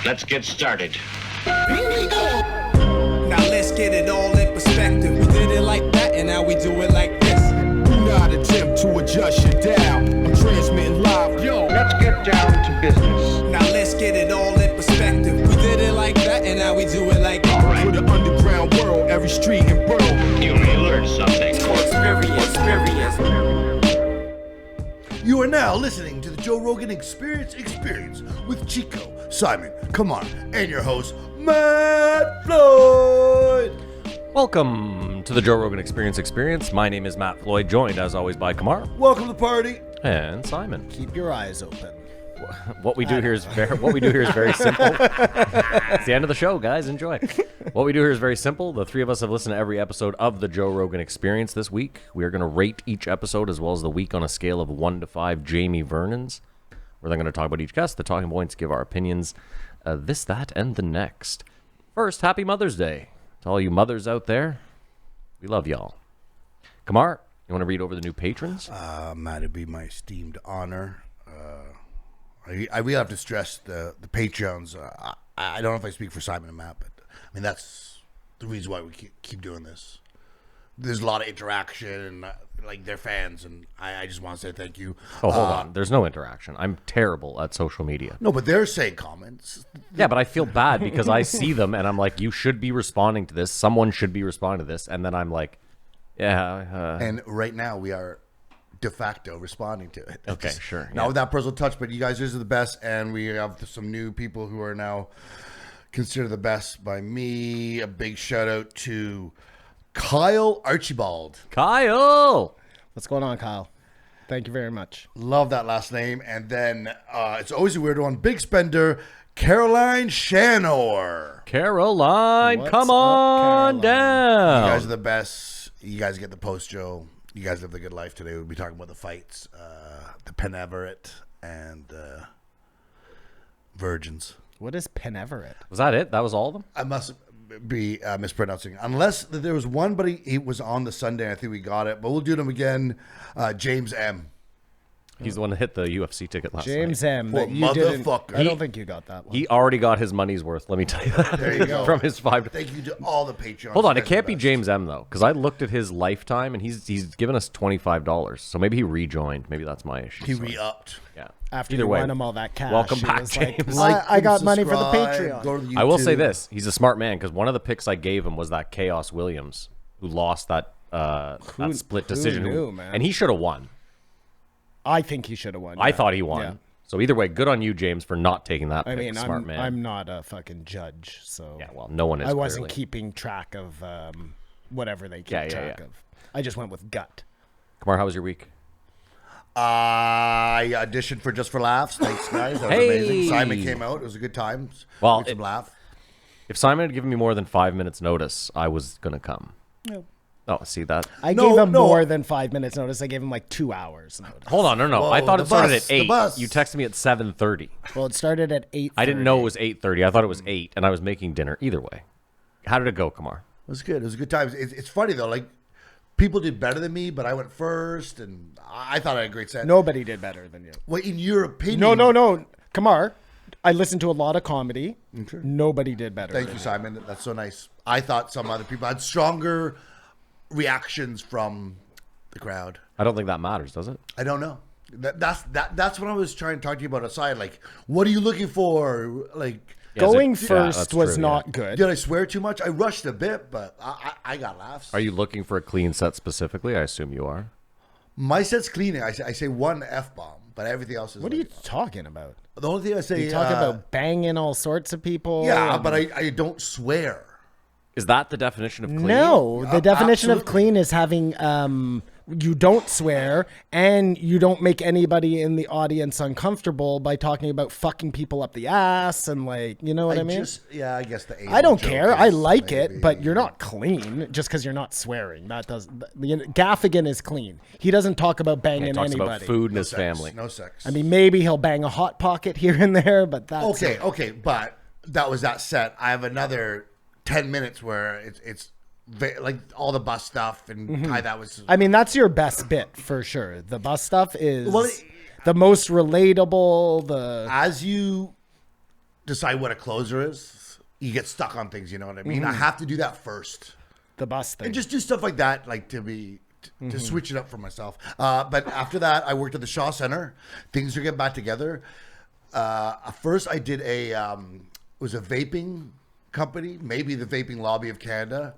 Let's get started. Now let's get it all in perspective. We did it like that, and now we do it like this. Do not attempt to adjust your dial. I'm transmitting live. Yo, Let's get down to business. Now let's get it all in perspective. We did it like that, and now we do it like this. All right. for the underground world, every street and borough. You may learn something. You are now listening to the Joe Rogan Experience with Chico, Simon, Kamar, and your host, Matt Floyd. Welcome to the Joe Rogan Experience. My name is Matt Floyd, joined as always by Kamar Welcome to the party. and Simon. Keep your eyes open. What we do here is very simple. It's the end of the show, guys. Enjoy. What we do here is very simple. The three of us have listened to every episode of the Joe Rogan Experience this week. We are going to rate each episode as well as the week on a scale of 1 to 5 Jamie Vernons. We're then going to talk about each guest, the talking points, give our opinions, this, that, and the next. First, happy Mother's Day to all you mothers out there. We love y'all. Kamar, you want to read over the new patrons? Matt, it'd be my esteemed honor. I really have to stress the Patreons. I don't know if I speak for Simon and Matt, but I mean, that's the reason why we keep doing this. There's a lot of interaction and like they're fans, and I just want to say thank you. Oh, hold on. There's no interaction. I'm terrible at social media. No, but they're saying comments. Yeah, but I feel bad because I see them and I'm like, you should be responding to this. Someone should be responding to this. And then I'm like, yeah. And right now we are de facto responding to it. Okay, sure. Not Yeah. with that personal touch, but you guys are the best, and we have some new people who are now considered the best by me. A big shout out to Kyle Archibald. Kyle! What's going on, Kyle? Thank you very much. Love that last name. And then it's always a weird one. Big spender, Caroline Shanor. Caroline, What's come up, on Caroline? down. You guys are the best. You guys get the post, Joe. You guys live the good life today. We'll be talking about the fights, the Penn Everett and Virgins. What is Penn Everett? Was that it? That was all of them? I must be mispronouncing. Unless there was one, but he was on the Sunday. I think we got it, but we'll do them again. James M. He's the one that hit the UFC ticket last James night. M. Well, that you didn't- motherfucker. I don't think you got that one. He already got his money's worth, let me tell you that. There you go. From his 5 Thank you to all the Patreons. Hold on, You it guys are can't the be best. James M though, because I looked at his lifetime and he's given us $25. So maybe he rejoined. Maybe that's my issue. He So, re-upped. yeah. After Either you way, won him all that cash. welcome he back, was like, James. I got money for the subscribe, Patreon. go to the I will say YouTube. this: he's a smart man because one of the picks I gave him was that Chaos Williams, who lost that split decision, knew, man? and he should have won. I think he should have won. I yeah. thought he won. Yeah. So either way, good on you, James, for not taking that. I pick. mean, Smart man. I'm not a fucking judge, so Yeah, well, no one is. I wasn't clearly. keeping track of whatever they keep Yeah, track yeah. of. I just went with gut. Kamar, how was your week? I auditioned for Just for Laughs. Thanks, guys. That was Hey! amazing. Simon came out. It was a good time. Well, Made some laugh. If Simon had given me more than 5 minutes notice, I was gonna come. No. Oh, see that? I No, gave him no. more than 5 minutes notice. I gave him like 2 hours notice. Hold on, no. Whoa, I thought the it started bus, at the 8. bus. You texted me at 7:30. Well, it started at 8. I didn't know it was 8:30. I thought it was 8, and I was making dinner. Either way, how did it go, Kamar? It was good. It was a good time. It's funny, though. Like, people did better than me, but I went first, and I thought I had a great set. Nobody did better than you. Well, in your opinion. No. Kamar, I listened to a lot of comedy. Nobody did better. Thank than you, Simon. That's so nice. I thought some other people had stronger reactions from the crowd. I don't think that matters, does it? I don't know. That's what I was trying to talk to you about aside. Like, what are you looking for? Like, Yeah, is Going it- yeah, first that's was true, not yeah. good. did I swear too much? I rushed a bit, but I got laughs. Are you looking for a clean set specifically? I assume you are. My set's clean. I say one F-bomb, but everything else is What are like, you talking about? the only thing I say You talk about banging all sorts of people. yeah, and- but I don't swear. Is that the definition of clean? No, the definition of absolutely. clean is having you don't swear and you don't make anybody in the audience uncomfortable by talking about fucking people up the ass and like, you know what I mean? I guess the I don't joke care. I is like maybe- it, but you're not clean just because you're not swearing. That does. Gaffigan is clean. He doesn't talk about He banging talks anybody. about food and No his sex, family. No sex. I mean, maybe he'll bang a hot pocket here and there, but that's it. okay, but that was that set. I have another 10 minutes where it's like all the bus stuff and that was. I mean, that's your best bit for sure. The bus stuff is Well, the most relatable. As you decide what a closer is, you get stuck on things. You know what I mean? I have to do that first. The bus thing. And just do stuff like that, like to switch it up for myself. But after that, I worked at the Shaw Center. Things are getting back together. First, I did it was a vaping company, maybe the Vaping Lobby of Canada,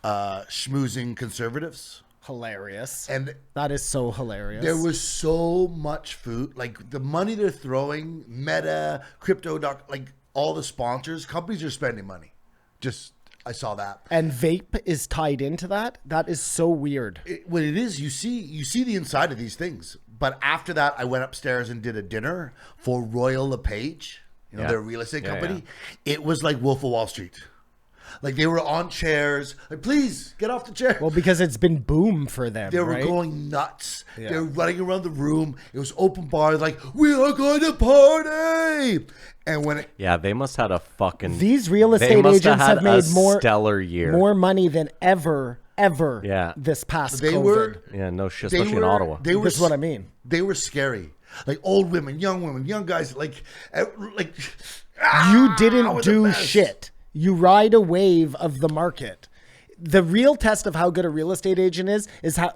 schmoozing conservatives. Hilarious. And that is so hilarious. there was so much food. Like the money they're throwing, Meta, Crypto, like all the sponsors, companies are spending money. I saw that. And vape is tied into that. That is so weird. What it is, you see the inside of these things. But after that, I went upstairs and did a dinner for Royal LePage, Yeah. their real estate Yeah, company. It was like Wolf of Wall Street. Like they were on chairs. Like, please get off the chair. Well, because it's been boom for them, They were right? going nuts. Yeah. They were running around the room. It was open bars. Like, we are going to party. And when Yeah, they must have had a fucking. These real they estate must agents had have made a more stellar year. more money than ever Yeah. this past they COVID. were, Yeah, no shit, they especially in were- Ottawa. They were, That's what I mean. They were scary. Like old women, young guys. Like You didn't was the do best. shit. You ride a wave of the market. The real test of how good a real estate agent is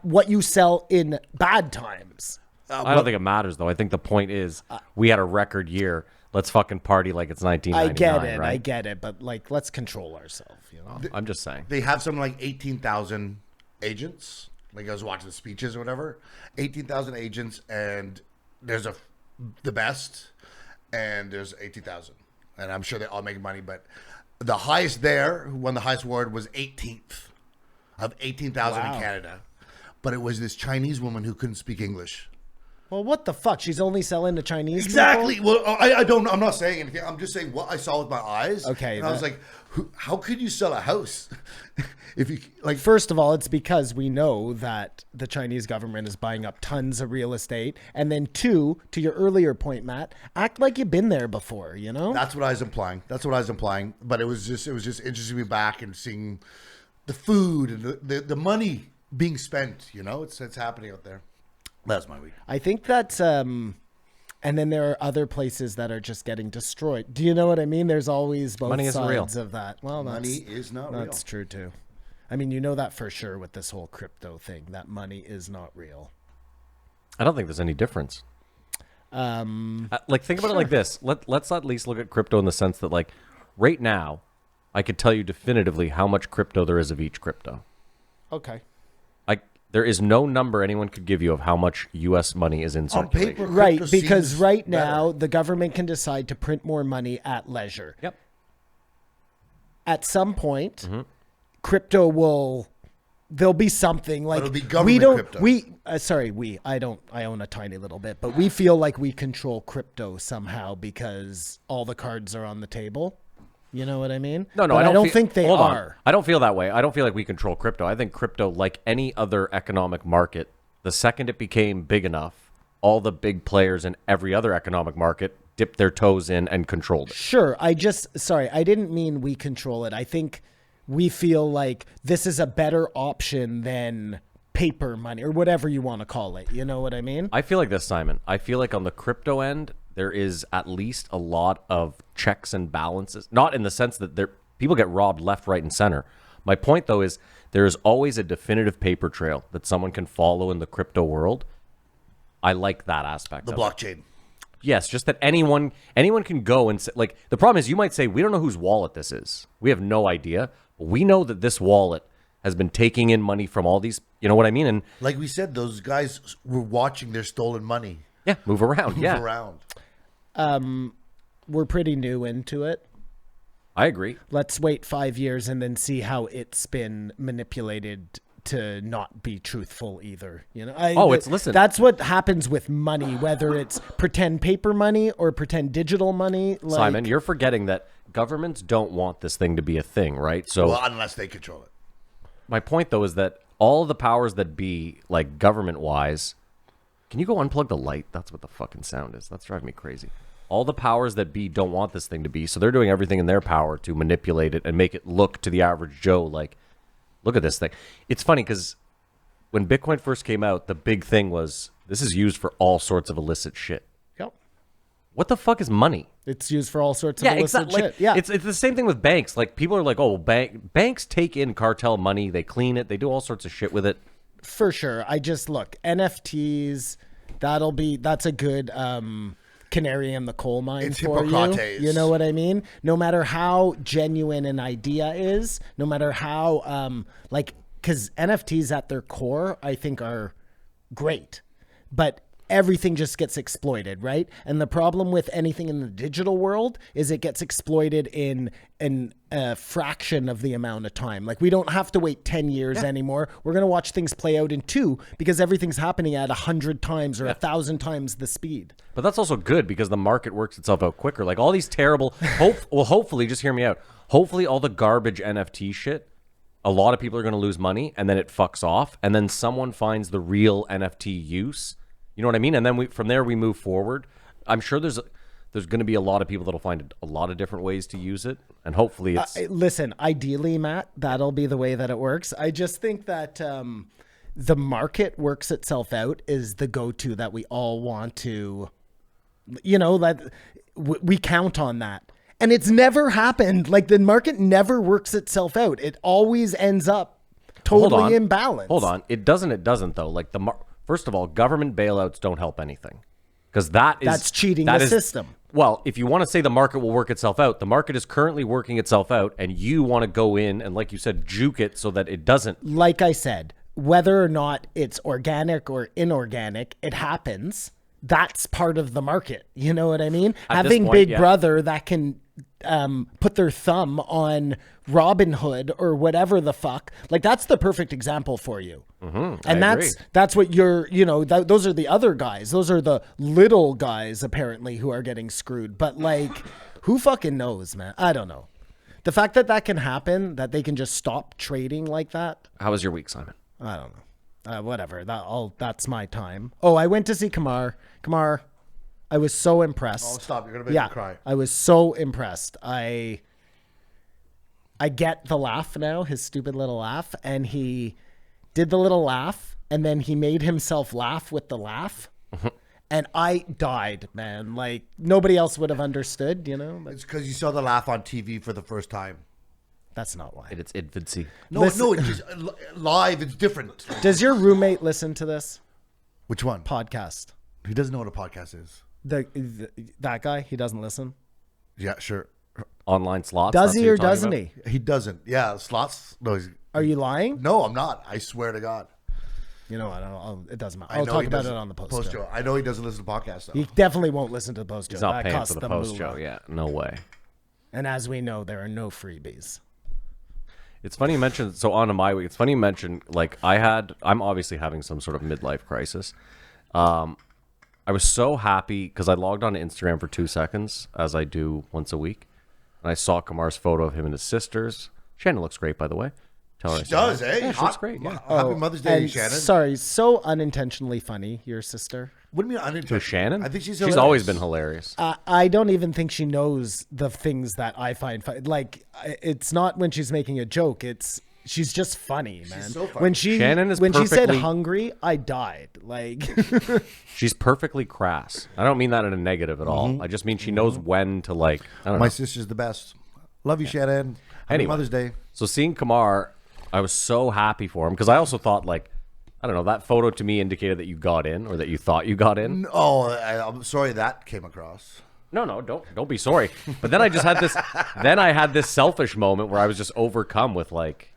what you sell in bad times. I don't think it matters though. I think the point is we had a record year. Let's fucking party like it's 1999. I right? get it, but like, let's control ourselves. You know, I'm just saying. they have something like 18,000 agents. Like I was watching the speeches or whatever, 18,000 agents, and there's the best, and there's 18,000, and I'm sure they all make money. But the highest there, who won the highest award, was 18th of 18,000 Wow. in Canada. But it was this Chinese woman who couldn't speak English. well, what the fuck? She's only selling to Chinese Exactly. people? Well, I don't know. I'm not saying anything. I'm just saying what I saw with my eyes. Okay, And I was that- like, how could you sell a house if you like? First of all, it's because we know that the Chinese government is buying up tons of real estate. And then two, to your earlier point, Matt, act like you've been there before, you know? That's what I was implying. But it was just interesting to be back and seeing the food and the money being spent. You know, it's happening out there. That's my week. I think that's and then there are other places that are just getting destroyed. Do you know what I mean? There's always both Money isn't real. sides of that. Well, Money is not real. That's true too. I mean, you know that for sure with this whole crypto thing, that money is not real. I don't think there's any difference. Like think about it like this. Let's at least look at crypto in the sense that like right now, I could tell you definitively how much crypto there is of each crypto. Okay. There is no number anyone could give you of how much U.S. money is in On circulation. paper, Right, crypto because seems right better. now the government can decide to print more money at leisure. Yep. At some point, Mm-hmm. crypto will. There'll be something like it'll be we government don't. crypto. I don't. I own a tiny little bit, but we feel like we control crypto somehow because all the cards are on the table. You know what I mean? No, But I don't think they hold on. are. I don't feel that way. I don't feel like we control crypto. I think crypto, like any other economic market, the second it became big enough, all the big players in every other economic market dipped their toes in and controlled it. Sure. I didn't mean we control it. I think we feel like this is a better option than paper money or whatever you want to call it. You know what I mean? I feel like this, Simon. I feel like on the crypto end, there is at least a lot of checks and balances. Not in the sense that people get robbed left, right, and center. My point, though, is there is always a definitive paper trail that someone can follow in the crypto world. I like that aspect The of it. blockchain. Yes, just that anyone can go and say, like, the problem is you might say, we don't know whose wallet this is. We have no idea. But we know that this wallet has been taking in money from all these, you know what I mean? And Like we said, those guys were watching their stolen money yeah, move around. move Yeah, around. We're pretty new into it. I agree. Let's wait 5 years and then see how it's been manipulated to not be truthful either. You know, listen. That's what happens with money, whether it's pretend paper money or pretend digital money. Like, Simon, you're forgetting that governments don't want this thing to be a thing, right? So Well, unless they control it. my point, though, is that all the powers that be, like government-wise, can you go unplug the light? That's what the fucking sound is. That's driving me crazy. All the powers that be don't want this thing to be, so they're doing everything in their power to manipulate it and make it look to the average Joe like, look at this thing. It's funny because when Bitcoin first came out, the big thing was this is used for all sorts of illicit shit. Yep. What the fuck is money? It's used for all sorts of illicit exactly. shit. Yeah, It's the same thing with banks. Like people are like, oh, banks take in cartel money, they clean it, they do all sorts of shit with it. for sure. I just look NFTs. That's a good canary in the coal mine It's for Hippocrates. you. You know what I mean? No matter how genuine an idea is, no matter how because NFTs at their core, I think are great, but everything just gets exploited, right? And the problem with anything in the digital world is it gets exploited in a fraction of the amount of time. Like we don't have to wait 10 years anymore. We're going to watch things play out in 2 because everything's happening at 100 times or 1,000 times the speed. But that's also good because the market works itself out quicker. Like all these terrible, hopefully, just hear me out. Hopefully, all the garbage NFT shit, a lot of people are going to lose money, and then it fucks off, and then someone finds the real NFT use. You know what I mean? And then from there we move forward. I'm sure there's going to be a lot of people that'll find a lot of different ways to use it, and hopefully it's. Listen, ideally, Matt, that'll be the way that it works. I just think that the market works itself out is the go-to that we all want to. That we count on that. And it's never happened. Like the market never works itself out. It always ends up totally imbalanced. Hold on. It doesn't though. Like first of all, government bailouts don't help anything. Because that's cheating the system. Well, if you want to say the market will work itself out, the market is currently working itself out, and you want to go in and, like you said, juke it so that it doesn't. Like I said, whether or not it's organic or inorganic, it happens. That's part of the market. You know what I mean? Having Big Brother that can put their thumb on Robinhood or whatever the fuck, like that's the perfect example for you. And that's what you're, those are the other guys. Those are the little guys apparently who are getting screwed. But like, who fucking knows, man? I don't know. The fact that can happen, that they can just stop trading like that. How was your week, Simon? I don't know. Whatever. That's my time. Oh, I went to see Kamar. Kamar, I was so impressed. Oh, stop. You're going to make me cry. I was so impressed. I get the laugh now, his stupid little laugh, and he did the little laugh, and then he made himself laugh with the laugh. And I died, man. Like, nobody else would have understood, Like, It's because you saw the laugh on TV for the first time. that's not why. It's infancy. No, it's just live. It's different. Does your roommate listen to this Which one? podcast? He doesn't know what a podcast is. That guy, he doesn't listen? Yeah, sure. Online slots. Does that's what he you're or talking doesn't about? he? He doesn't. Yeah, slots. No, Are you lying? no, I'm not. I swear to God. You know what? It doesn't matter. I I'll know talk he about it doesn't- on the post show. I know he doesn't listen to podcasts, though. He definitely won't listen to the post show. He's not That paying costs for the them post moolah. show. Yeah, no way. And as we know, there are no freebies. It's funny you mentioned, so on to my week, it's funny you mentioned, like, I'm obviously having some sort of midlife crisis. I was so happy because I logged on to Instagram for 2 seconds, as I do once a week, and I saw Kamar's photo of him and his sisters. Shannon looks great, by the way. Tell her I She said does, hi. eh? Yeah, she looks great, yeah. Happy Mother's Day, And Shannon. sorry, so unintentionally funny, your sister. What do you mean unintentional? To Shannon? I think she's always hilarious. been hilarious. I don't even think she knows the things that I find funny. Like, it's not when she's making a joke. She's just funny, man. so funny. When Shannon is she said perfectly- hungry, I died. Like, She's perfectly crass. I don't mean that in a negative at all. I just mean she knows when to, like, I don't My know. sister's the best. Love you, Shannon. Happy Anyway. Mother's Day. So seeing Kamar, I was so happy for him because I also thought, like, I don't know, that photo to me indicated that you got in or that you thought you got in. Oh, I'm sorry that came across. No, don't be sorry. But then I just had this. Then I had this selfish moment where I was just overcome with like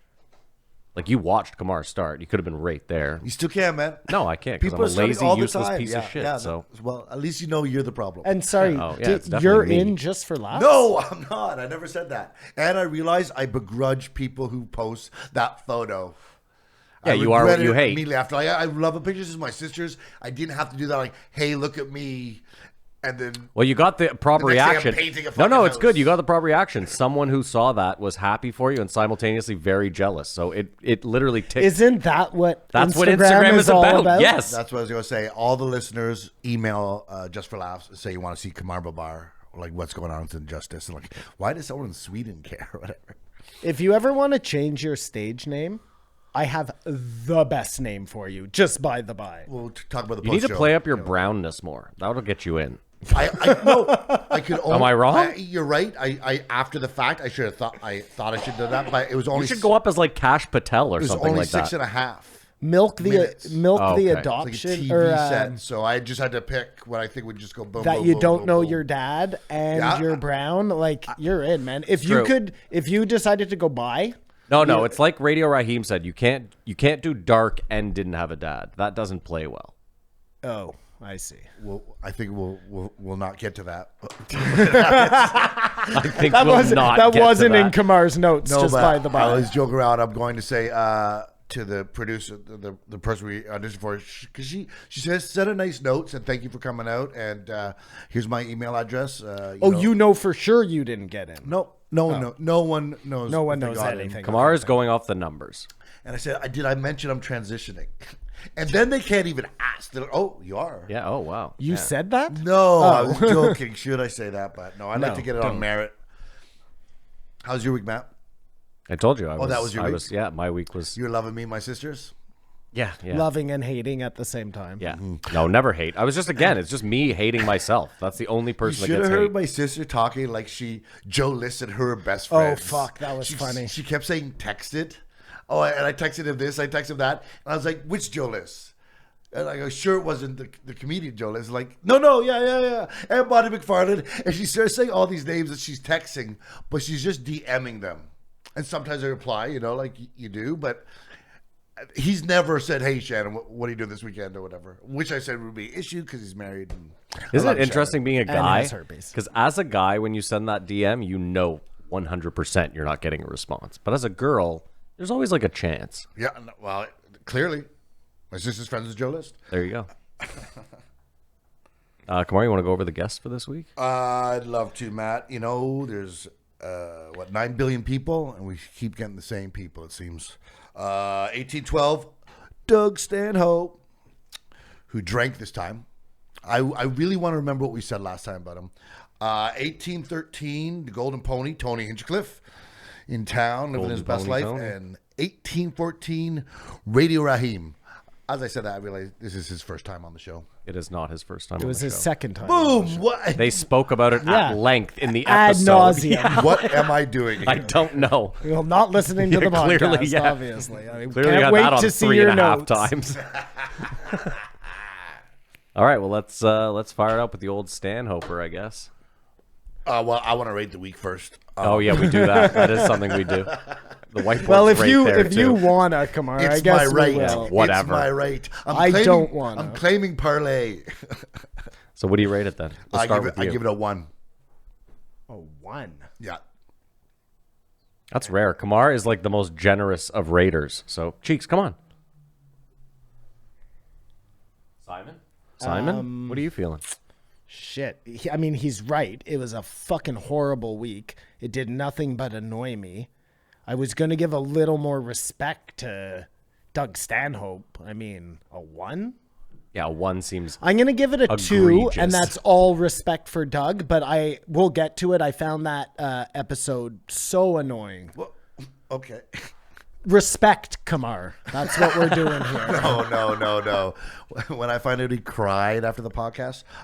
you watched Kamar start. You could have been right there. You still can, man. No, I can't because People I'm are a starting lazy, all the useless time. piece of shit. Yeah, So well, at least you know you're the problem. and sorry, Yeah, it's definitely you're me. in just for laughs? No, I'm not. I never said that. And I realize I begrudge people who post that photo. Yeah, I you are what regret you it hate. Immediately after, I love the pictures of my sisters. I didn't have to do that. Like, hey, look at me, and then well, you got the proper The next day I'm reaction. painting a No, fucking it's house. good. You got the proper reaction. Someone who saw that was happy for you and simultaneously very jealous. So it literally ticked. Isn't that what That's what Instagram is all about. Yes. that's what I was gonna say. All the listeners email Just for Laughs and say you want to see Kamar Babar, like what's going on with injustice, and like why does someone in Sweden care or whatever. If you ever want to change your stage name, I have the best name for you, just by the by. We'll talk about the You post need to play up your brownness more. That'll get you in. I could only. Am I wrong? You're right. I after the fact, I should have thought. I thought I should do that, but it was only. You should go up as like Cash Patel or It was something only like that. 6.5 Milk minutes. the okay. Like a adoption TV or set. So I just had to pick what I think would just go boom. that boom, you boom, don't boom, know boom. your dad and Yeah. you're brown. Like you're in, man. If True. if you decided to go by, No, it's like Radio Raheem said. You can't do dark and didn't have a dad. That doesn't play well. oh, I see. Well, I think we'll not get to that. I think That we'll wasn't not that get to wasn't in that. Kamar's notes. No, just but by the by. I was joking around. I'm going to say to the producer, the person we auditioned for, because she sent a nice note, said thank you for coming out, and here's my email address. you know for sure you didn't get in. No one knows. No one if they knows got in. anything. Kamar is going off the numbers. And I said, did I mention I'm transitioning? And then they can't even ask. They're like, oh, you are. Yeah. Oh wow. You said that? No, I was joking. Should I say that? But no, I'd like No, to get it on merit. How's your week, Matt? I told you. that was your week? Yeah, my week was. You're loving me, and my sisters. Yeah. Loving and hating at the same time. Yeah. No, never hate. I was just it's just me hating myself. That's the only You person that should gets have heard hate. my sister talking like Joe listed her best friend. Oh, fuck, that was funny. She kept saying texted. Oh, and I texted him this, I texted him that. And I was like, which Joe List? And I go, sure it wasn't the comedian Joe List. Like, no, yeah. And Bonnie McFarlane. And she starts saying all these names that she's texting, but she's just DMing them. And sometimes I reply, like you do, but he's never said, hey, Shannon, what are you doing this weekend or whatever, which I said would be an issue because he's married. And Isn't I love it interesting Shannon. being a guy? has herpes. Because as a guy, when you send that DM, 100% you're not getting a response. But as a girl, there's always like a chance. Yeah, well, clearly, my sister's friends with Joe List. There you go. Kamar, you want to go over the guests for this week? I'd love to, Matt. There's 9 billion people, and we keep getting the same people, it seems. 1812, Doug Stanhope, who drank this time. I really want to remember what we said last time about him. 1813, the Golden Pony, Tony Hinchcliffe, in town, living his best life. Tony. And 1814, Radio Raheem. As I said that, I realized this is his first time on the show. It is not his first time. It was his second time. Boom! What? They spoke about it Yeah. at length in the Ad episode. nauseam. Yeah, What am I doing? I don't know. Well, not listening to the Yeah, clearly, podcast, yeah. obviously. I Clearly, can't got wait that on to see 3.5 your notes. times. All right, well let's fire it up with the old Stanhoper, I guess. Well, I want to rate the week first. Oh yeah, we do that. That is something we do. The whiteboard's Well, if right you there, if you too. wanna, Kamar, I It's guess my right. we will. Whatever. It's my right. I don't wanna. I'm claiming parlay. So what do you rate it then? We'll I start give it. with you. I give it a 1. Oh, one. Yeah. That's rare. Kamar is like the most generous of raters. So Cheeks, come on. Simon, what are you feeling? Shit. I mean, he's right. It was a fucking horrible week. It did nothing but annoy me. I was going to give a little more respect to Doug Stanhope. I mean, a 1? Yeah, 1 seems. I'm going to give it a 2, Egregious. and that's all respect for Doug, but I will get to it. I found that episode so annoying. Well, okay. Respect, Kamar. That's what we're doing here. No. When I find out he cried after the podcast,